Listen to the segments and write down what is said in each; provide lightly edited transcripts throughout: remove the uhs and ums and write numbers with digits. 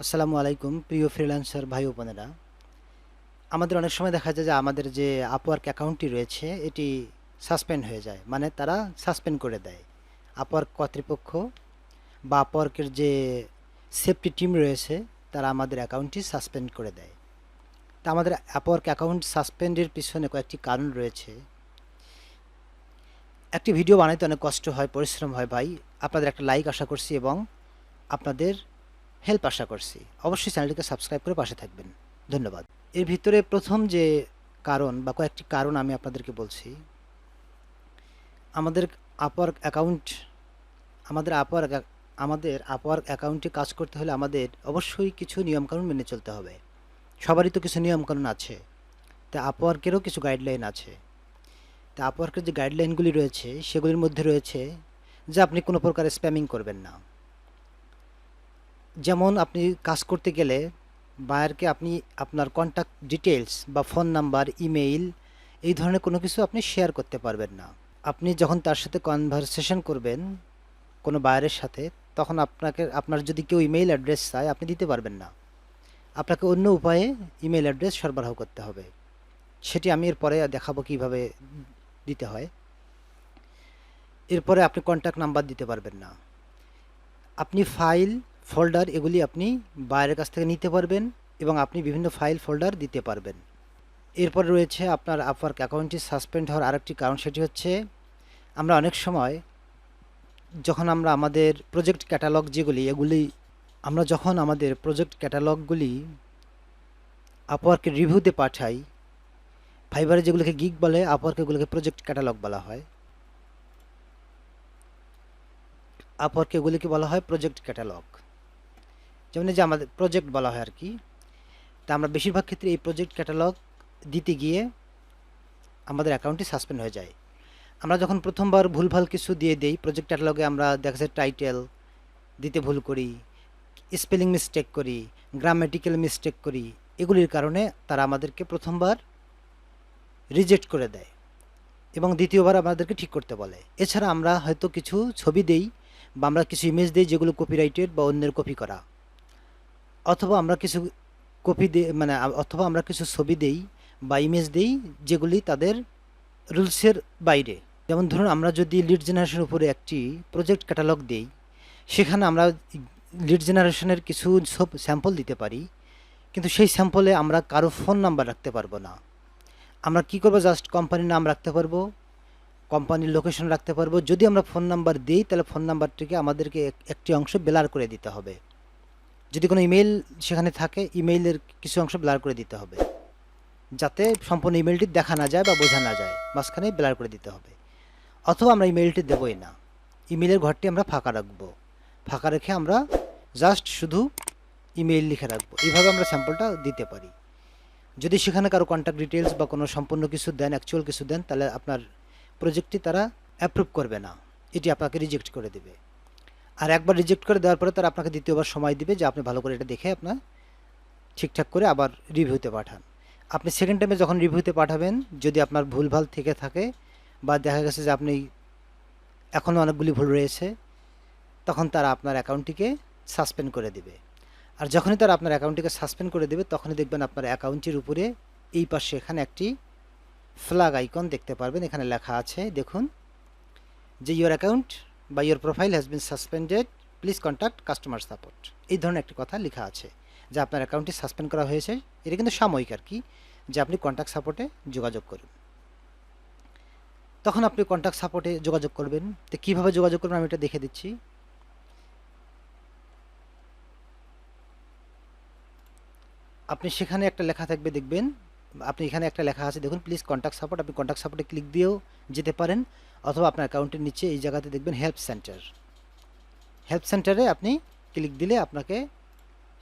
আসসালামু আলাইকুম প্রিয় ফ্রিল্যান্সার ভাই ও বোনেরা। আমাদের অনেক সময় দেখা যায় যে আমাদের যে আপওয়ার্ক অ্যাকাউন্টটি রয়েছে এটি সাসপেন্ড হয়ে যায়, মানে তারা সাসপেন্ড করে দেয়। আপওয়ার্ক কর্তৃপক্ষ বা আপওয়ার্কের যে সেফটি টিম রয়েছে তারা আমাদের অ্যাকাউন্টটি সাসপেন্ড করে দেয়। তা আমাদের আপওয়ার্ক অ্যাকাউন্ট সাসপেন্ডের পিছনে কয়েকটি কারণ রয়েছে। একটি ভিডিও বানাইতে অনেক কষ্ট হয়, পরিশ্রম হয় ভাই। আপনাদের একটা লাইক আশা করছি এবং আপনাদের হেল্প আশা করছি। অবশ্যই চ্যানেলটিকে সাবস্ক্রাইব করে পাশে থাকবেন। ধন্যবাদ। এর ভিতরে প্রথম যে কারণ বা কয়েকটি কারণ আমি আপনাদেরকে বলছি। আমাদের আপওয়ার্ক অ্যাকাউন্ট আমাদের আপওয়ার্ক আমাদের আপওয়ার্ক অ্যাকাউন্টে কাজ করতে হলে আমাদের অবশ্যই কিছু নিয়মকানুন মেনে চলতে হবে। সবারই তো কিছু নিয়মকানুন আছে, তা আপওয়ার্কেরও কিছু গাইডলাইন আছে। তা আপওয়ার্কের যে গাইডলাইনগুলি রয়েছে সেগুলির মধ্যে রয়েছে যে আপনি কোনো প্রকার স্প্যামিং করবেন না। যেমন আপনি কাজ করতে গেলে বায়ারকে আপনি আপনার কন্ট্যাক্ট ডিটেলস বা ফোন নাম্বার, ইমেইল এই ধরনের কোনো কিছু আপনি শেয়ার করতে পারবেন না। আপনি যখন তার সাথে কনভারসেশন করবেন কোনো বায়ারের সাথে, তখন আপনার যদি কেউ ইমেইল অ্যাড্রেস চায় আপনি দিতে পারবেন না। আপনাকে অন্য উপায়ে ইমেইল অ্যাড্রেস সরবরাহ করতে হবে। সেটি আমি এরপরে দেখাবো কিভাবে দিতে হয়। এরপরে আপনি কন্ট্যাক্ট নাম্বার দিতে পারবেন না। আপনি ফাইল, ফোল্ডার এগুলি আপনি বায়ারের কাছ থেকে নিতে পারবেন এবং আপনি বিভিন্ন ফাইল, ফোল্ডার দিতে পারবেন। এরপরে রয়েছে আপনার আপওয়ার্ক অ্যাকাউন্টটি সাসপেন্ড হওয়ার আরেকটি কারণ, সেটি হচ্ছে আমরা অনেক সময় যখন আমরা আমাদের প্রজেক্ট ক্যাটালগ যখন আমাদের প্রজেক্ট ক্যাটালগগুলি আপওয়ার্কের রিভিউতে পাঠাই, ফাইবারে যেগুলোকে গিগ বলে, আপওয়ার্কে এগুলোকে প্রজেক্ট ক্যাটালগ বলা হয়। আপওয়ার্কে এগুলিকে বলা হয় প্রজেক্ট ক্যাটালগ, যেমন যে আমাদের প্রজেক্ট বলা হয় আর কি। তা আমরা বেশিরভাগ ক্ষেত্রে এই প্রজেক্ট ক্যাটালগ দিতে গিয়ে আমাদের অ্যাকাউন্টটি সাসপেন্ড হয়ে যায়। আমরা যখন প্রথমবার ভুলভাল কিছু দিয়ে দেই প্রজেক্ট ক্যাটালগে, আমরা দেখা যায় টাইটেল দিতে ভুল করি, স্পেলিং মিস্টেক করি, গ্রামেটিক্যাল মিস্টেক করি, এগুলির কারণে তারা আমাদেরকে প্রথমবার রিজেক্ট করে দেয় এবং দ্বিতীয়বার আমাদেরকে ঠিক করতে বলে। এছাড়া আমরা হয়তো কিছু ছবি দেই বা আমরা কিছু ইমেজ দিই যেগুলো কপিরাইটেড বা অন্যের কপি করা, অথবা আমরা কিছু অথবা আমরা কিছু ছবি দেই বা ইমেজ দেই যেগুলি তাদের রুলসের বাইরে। যেমন ধরুন, আমরা যদি লিড জেনারেশনের উপরে একটি প্রজেক্ট ক্যাটালগ দেই, সেখানে আমরা লিড জেনারেশনের কিছু সব স্যাম্পল দিতে পারি, কিন্তু সেই স্যাম্পলে আমরা কারো ফোন নাম্বার রাখতে পারবো না। আমরা কি করব, জাস্ট কোম্পানির নাম রাখতে পারবো, কোম্পানির লোকেশন রাখতে পারবো। যদি আমরা ফোন নাম্বার দিই তাহলে ফোন নাম্বারটিকে আমাদেরকে একটি অংশ ব্লার করে দিতে হবে। যদি কোনো ইমেল সেখানে থাকে, ইমেইলের কিছু অংশ ব্লার করে দিতে হবে, যাতে সম্পূর্ণ ইমেলটি দেখা না যায় বা বোঝা না যায়, মাঝখানে ব্লার করে দিতে হবে। অথবা আমরা ইমেলটি দেবই না, ইমেলের ঘরটি আমরা ফাঁকা রাখবো, ফাঁকা রেখে আমরা জাস্ট শুধু ইমেইল লিখে রাখবো। এইভাবে আমরা স্যাম্পলটা দিতে পারি। যদি সেখানে কারো কন্ট্যাক্ট ডিটেলস বা কোনো সম্পূর্ণ কিছু দেন, অ্যাকচুয়াল কিছু দেন, তাহলে আপনার প্রজেক্টটি তারা অ্যাপ্রুভ করবে না, এটি আপনাকে রিজেক্ট করে দেবে। আর একবার রিজেক্ট করে দেওয়ার পরে তারা আপনাকে দ্বিতীয়বার সময় দিবে যে আপনি ভালো করে এটা দেখে আপনার ঠিকঠাক করে আবার রিভিউতে পাঠান। আপনি সেকেন্ড টাইমে যখন রিভিউতে পাঠাবেন, যদি আপনার ভুলভাল থেকে থাকে বা দেখা গেছে যে আপনি এখনও অনেকগুলি ভুল রয়েছে, তখন তারা আপনার অ্যাকাউন্টটিকে সাসপেন্ড করে দেবে। আর যখনই তারা আপনার অ্যাকাউন্টটিকে সাসপেন্ড করে দেবে, তখনই দেখবেন আপনার অ্যাকাউন্টটির উপরে এই পাশে এখানে একটি ফ্ল্যাগ আইকন দেখতে পারবেন। এখানে লেখা আছে, দেখুন, যে ইয়োর অ্যাকাউন্ট বা your profile has been suspended, please contact customer support. এই ধরনের একটি কথা লেখা আছে যে আপনার অ্যাকাউন্টটি সাসপেন্ড করা হয়েছে। এটা কিন্তু সাময়িক আর কি, যে আপনি কন্ট্যাক্ট সাপোর্টে যোগাযোগ করুন। তখন আপনি কন্ট্যাক্ট সাপোর্টে যোগাযোগ করবেন। তো কীভাবে যোগাযোগ করবেন আমি এটা দেখে দিচ্ছি। আপনি সেখানে একটা লেখা থাকবে, দেখবেন আপনি এখানে একটা লেখা আছে, দেখুন, প্লিজ কন্ট্যাক্ট সাপোর্ট। আপনি কন্ট্যাক্ট সাপোর্টে ক্লিক দিয়েও যেতে পারেন, অথবা আপনার অ্যাকাউন্টের নিচে এই জায়গাতে দেখবেন হেল্প সেন্টার। হেল্প সেন্টারে আপনি ক্লিক দিলে আপনাকে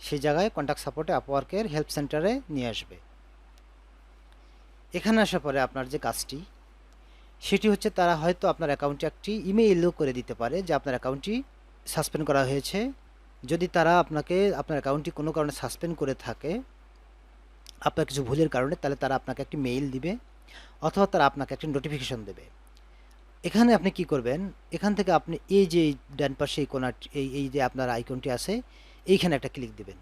সেই জায়গায় কন্ট্যাক্ট সাপোর্টে, আপওয়ার্কের হেল্প সেন্টারে নিয়ে আসবে। এখানে আসার পরে আপনার যে কাজটি, সেটি হচ্ছে তারা হয়তো আপনার অ্যাকাউন্টে একটি ইমেইলও করে দিতে পারে যে আপনার অ্যাকাউন্টটি সাসপেন্ড করা হয়েছে। যদি তারা আপনার অ্যাকাউন্টটি কোনো কারণে সাসপেন্ড করে থাকে, আপনার কিছু ভুলের কারণে, তাহলে তারা আপনাকে একটি মেইল দিবে, অথবা তারা আপনাকে একটি নোটিফিকেশন দেবে। এখানে আপনি কি করবেন, এখান থেকে আপনি এই যে ডান পাশে এই কোণার এই যে আপনার আইকনটি আছে, এইখানে একটা ক্লিক দিবেন।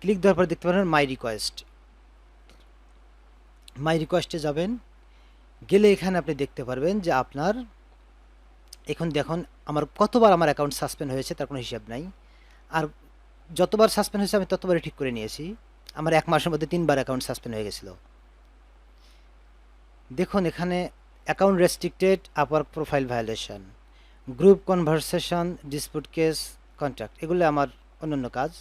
ক্লিক দেওয়ার পর দেখতে পারেন মাই রিকোয়েস্ট। মাই রিকোয়েস্টে যাবেন, গেলে এখানে আপনি দেখতে পারবেন যে আপনার এখন দেখুন আমার কতবার আমার অ্যাকাউন্ট সাসপেন্ড হয়েছে তার কোনো হিসাব নাই। আর যতবার সাসপেন্ড হয়েছে আমি ততবারই ঠিক করে নিয়েছি। আমার 1 মাসের মধ্যে 3 বার অ্যাকাউন্ট সাসপেন্ড হয়ে গেছিলো। দেখুন এখানে account restricted, Upwork profile violation, group conversation, dispute case, contact, এগুলো আমার অন্যান্য কাজ।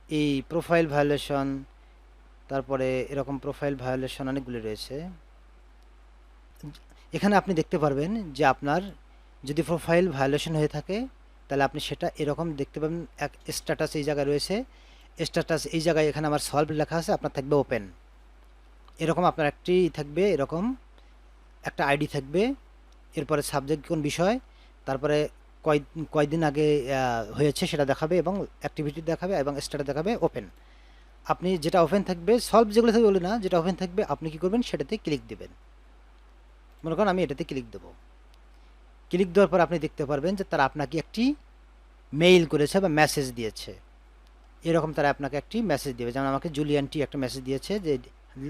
এই প্রোফাইল ভায়োলেশন, তারপরে এরকম প্রোফাইল ভায়োলেশন অনেকগুলি রয়েছে। এখানে আপনি দেখতে পারবেন যে আপনার যদি প্রোফাইল ভায়োলেশন হয়ে থাকে তাহলে আপনি সেটা এরকম দেখতে পাবেন, এক স্ট্যাটাস এই জায়গায় রয়েছে, স্ট্যাটাস এই জায়গায় এখানে আমার সলভ লেখা আছে, আপনার থাকবে ওপেন। এরকম আপনার একটি থাকবে, এরকম একটা আইডি থাকবে, এরপরে সাবজেক্ট কোন বিষয়, তারপরে কয়দিন আগে হয়েছে সেটা দেখাবে এবং অ্যাক্টিভিটি দেখাবে এবং স্ট্যাটাস দেখাবে ওপেন। আপনি যেটা ওপেন থাকবে, সলভ যেগুলো থাকবে বলে না, যেটা ওপেন থাকবে আপনি কি করবেন সেটাতে ক্লিক দেবেন। মনে করেন আমি এটাতে ক্লিক দেবো। ক্লিক দেওয়ার পর আপনি দেখতে পারবেন যে তারা আপনাকে একটি মেইল করেছে বা মেসেজ দিয়েছে। এরকম তারা আপনাকে একটি মেসেজ দেবে, যেমন আমাকে জুলিয়ানটি একটা মেসেজ দিয়েছে যে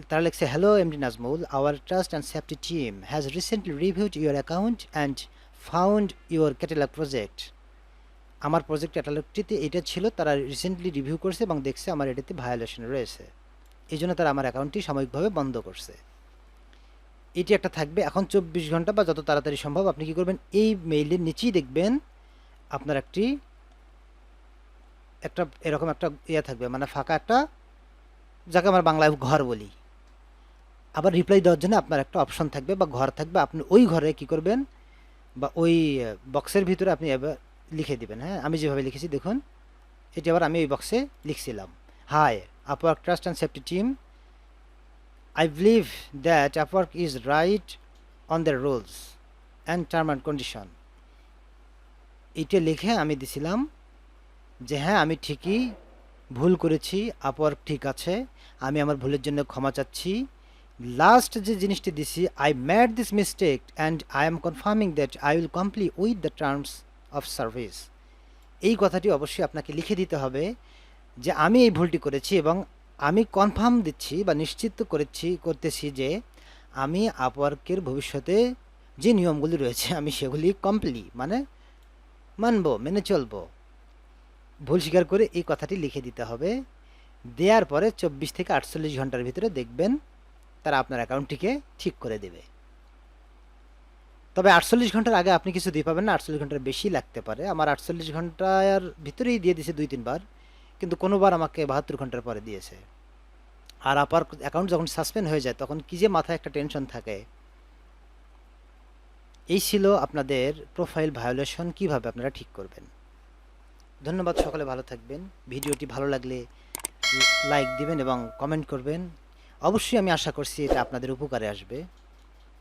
তারা লিখছে, hello MD Nazmul, our trust and safety team has recently reviewed your account and found your catalog project. আমার প্রজেক্ট ক্যাটালগটিতে এটা ছিল, তারা রিসেন্টলি রিভিউ করছে এবং দেখছে আমার এটাতে ভায়োলেশন রয়েছে, এই জন্য তারা আমার অ্যাকাউন্টটি সাময়িকভাবে বন্ধ করছে। এটি একটা থাকবে। এখন 24 ঘন্টা বা যত তাড়াতাড়ি সম্ভব আপনি কী করবেন, এই মেইলের নিচেই দেখবেন আপনার একটা এরকম একটা ইয়ে থাকবে, মানে ফাঁকা একটা, যাকে আমরা বাংলায় ঘর বলি। আবার রিপ্লাই দেওয়ার জন্য আপনার একটা অপশন থাকবে বা ঘর থাকবে, আপনি ওই ঘরে কি করবেন বা ওই বক্সের ভিতরে আপনি এবার লিখে দিবেন। হ্যাঁ, আমি যেভাবে লিখেছি দেখুন, এটি আবার আমি ওই বক্সে লিখছিলাম, hi Upwork trust and safety team, I believe that Upwork is right on their rules and term and condition. এইটা লিখে আমি দিছিলাম যে হ্যাঁ আমি ঠিকই ভুল করেছি, Upwork ঠিক আছে, আমি আমার ভুলের জন্য ক্ষমা চাচ্ছি। লাস্ট যে জিনিসটি দিছি, I made this mistake and I am confirming that I will comply with the terms of service. এই কথাটি অবশ্যই আপনাকে লিখে দিতে হবে যে আমি এই ভুলটি করেছি এবং আমি কনফার্ম দিচ্ছি বা নিশ্চিত করতেছি যে আমি আপওয়ার্কের ভবিষ্যতে যে নিয়মগুলি রয়েছে আমি সেগুলি মানে মানব, মেনে চলব। ভুল স্বীকার করে এই কথাটি লিখে দিতে হবে। দেওয়ার পরে 24 থেকে 48 ঘন্টার ভিতরে দেখবেন তারা আপনার অ্যাকাউন্টটিকে ঠিক করে দেবে। তবে 48 ঘন্টার আগে আপনি কিছু দিয়ে পাবেন না, 48 ঘন্টার বেশি লাগতে পারে। আমার 48 ঘন্টার ভিতরেই দিয়ে দিয়েছে 2-3 বার, কিন্তু কোনোবার আমাকে 72 ঘন্টার পরে দিয়েছে। আর আপনার অ্যাকাউন্ট যখন সাসপেন্ড হয়ে যায় তখন কি যে মাথায় একটা টেনশন থাকে। এই ছিল আপনাদের প্রোফাইল ভায়োলেশন, কিভাবে আপনারা ঠিক করবেন। ধন্যবাদ, সকলে ভালো থাকবেন। ভিডিওটি ভালো লাগলে লাইক দিবেন এবং কমেন্ট করবেন। অবশ্যই আমি আশা করছি এটা আপনাদের উপকারে আসবে।